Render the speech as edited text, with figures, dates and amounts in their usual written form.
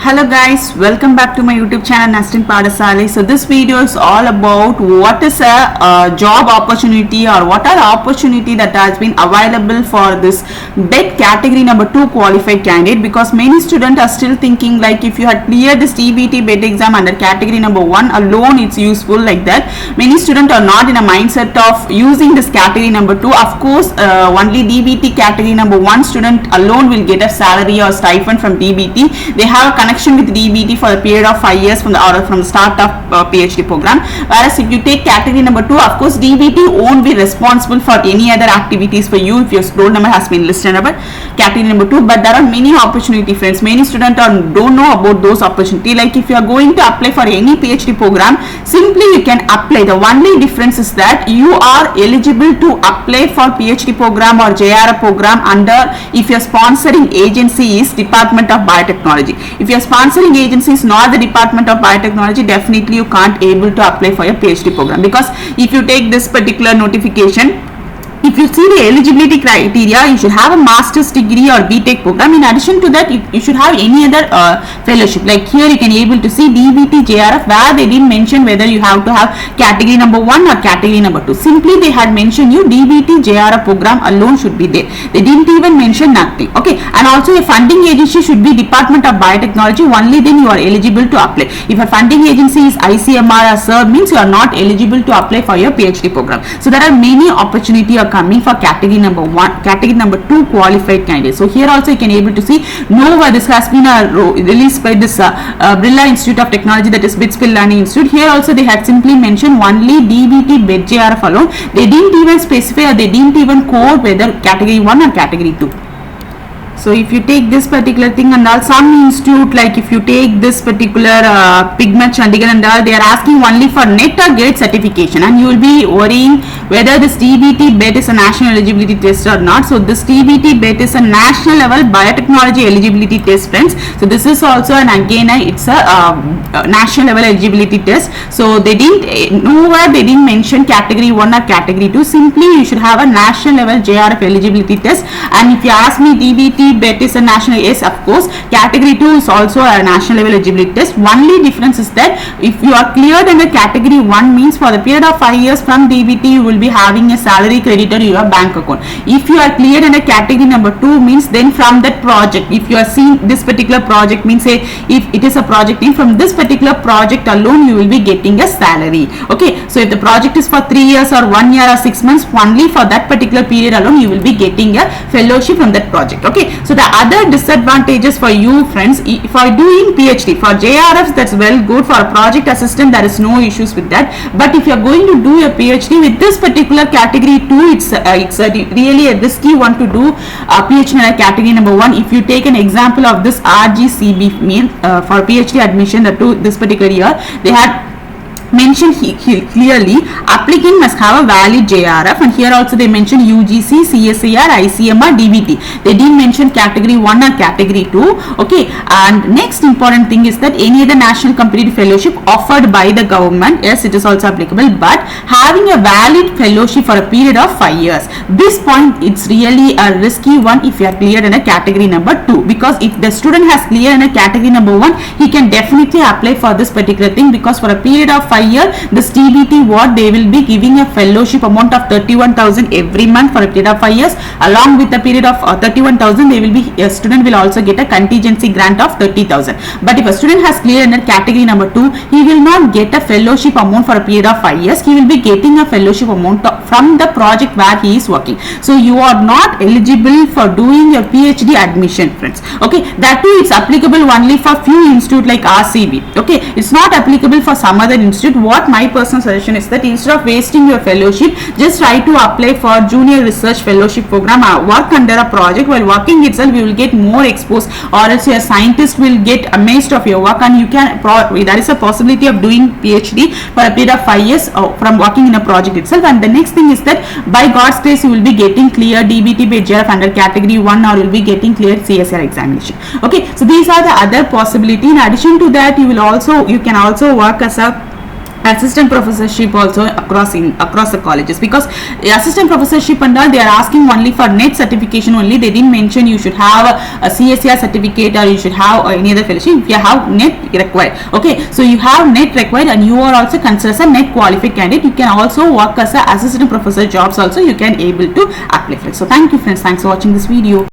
Hello guys, welcome back to my YouTube channel Nesting Padasali. So this video is all about what is a job opportunity or what are the opportunity that has been available for this BET category number 2 qualified candidate, because many students are still thinking like if you had cleared this DBT BET exam under category number 1 alone it's useful like that. Many students are not in a mindset of using this category number 2. Of course, only DBT category number 1 student alone will get a salary or stipend from DBT. They have a connection with DBT for a period of 5 years from the start of PhD program. Whereas if you take category number 2, of course DBT won't be responsible for any other activities for you if your roll number has been listed about category number 2. But there are many opportunity, friends. Many students don't know about those opportunity. Like if you are going to apply for any PhD program, simply you can apply. The only difference is that you are eligible to apply for PhD program or JRF program under, if your sponsoring agency is Department of Biotechnology. If your sponsoring agency is not the Department of Biotechnology, definitely you can't able to apply for your PhD program, because if you take this particular notification, if you see the eligibility criteria, you should have a master's degree or BTech program. In addition to that, you should have any other fellowship. Like here you can able to see DBT JRF, where they didn't mention whether you have to have category number 1 or category number 2. Simply they had mentioned you DBT JRF program alone should be there. They didn't even mention nothing. Okay, and also a funding agency should be Department of Biotechnology. Only then you are eligible to apply. If a funding agency is ICMR or SERB, means you are not eligible to apply for your PhD program. So there are many opportunities coming for category number 1, category number 2 qualified candidates. So here also you can able to see this has been released by this Birla Institute of Technology, that is BIT Skill Learning Institute. Here also they had simply mentioned only DBT BET JRF alone. They didn't even specify or they didn't even code whether category 1 or category 2. So if you take this particular thing and all, some institute, like if you take this particular Pigment Chandigarh and all, they are asking only for net or grade certification, and you will be worrying whether this DBT BET is a national eligibility test or not. So this DBT BET is a national level biotechnology eligibility test, friends. So this is also it's a national level eligibility test. So they didn't nowhere they didn't mention category 1 or category 2. Simply you should have a national level JRF eligibility test. And if you ask me, DBT BET is a national, yes, of course. Category 2 is also a national level eligibility test. Only difference is that if you are cleared under category 1, means for the period of 5 years from DBT you will be having a salary credited to your bank account. If you are cleared under category number 2, means then from that project, if you are seeing this particular project, means say if it is a project name, from this particular project alone you will be getting a salary. Okay, so if the project is for 3 years or 1 year or 6 months, only for that particular period alone you will be getting a fellowship from that project. Okay, so the other disadvantages for you, friends, for doing PhD, for JRFs that's well good, for a project assistant there is no issues with that. But if you are going to do a PhD with this particular category 2, it's really a risky one to do a PhD in a category number 1. If you take an example of this RGCB for PhD admission to this particular year, they had mentioned clearly applicant must have a valid JRF, and here also they mentioned UGC, CSIR, ICMR, DBT. They didn't mention category 1 or category 2. Okay, and next important thing is that any other national competitive fellowship offered by the government, yes, it is also applicable, but having a valid fellowship for a period of 5 years. This point, it's really a risky one if you are cleared in a category number 2, because if the student has cleared in a category number 1, he can definitely apply for this particular thing, because for a period of 5 years, this DBT what they will be giving a fellowship amount of 31,000 every month for a period of 5 years. Along with the period of 31,000, they will be, a student will also get a contingency grant of 30,000. But if a student has cleared under category number 2, he will not get a fellowship amount for a period of 5 years. He will be getting a fellowship amount from the project where he is working. So you are not eligible for doing a PhD admission, friends. Okay, that too it's applicable only for few institute like RCB. Okay, it's not applicable for some other institute. What my personal suggestion is that instead of wasting your fellowship, just try to apply for junior research fellowship program, work under a project. While working itself you will get more exposed, or else your scientist will get amazed of your work, and you can there is a possibility of doing PhD for a period of 5 years from working in a project itself. And the next thing is that by God's grace you will be getting clear DBT BET JRF under category 1, or you will be getting cleared CSR examination. Okay, so these are the other possibility. In addition to that, you can also work as a assistant professorship also across the colleges, because the assistant professorship and all, they are asking only for NET certification only. They didn't mention you should have a CSR certificate or you should have any other fellowship. If you have NET required, okay, so you have NET required and you are also considered as a NET qualified candidate, you can also work as a assistant professor jobs also, you can able to apply for it. So thank you friends, thanks for watching this video.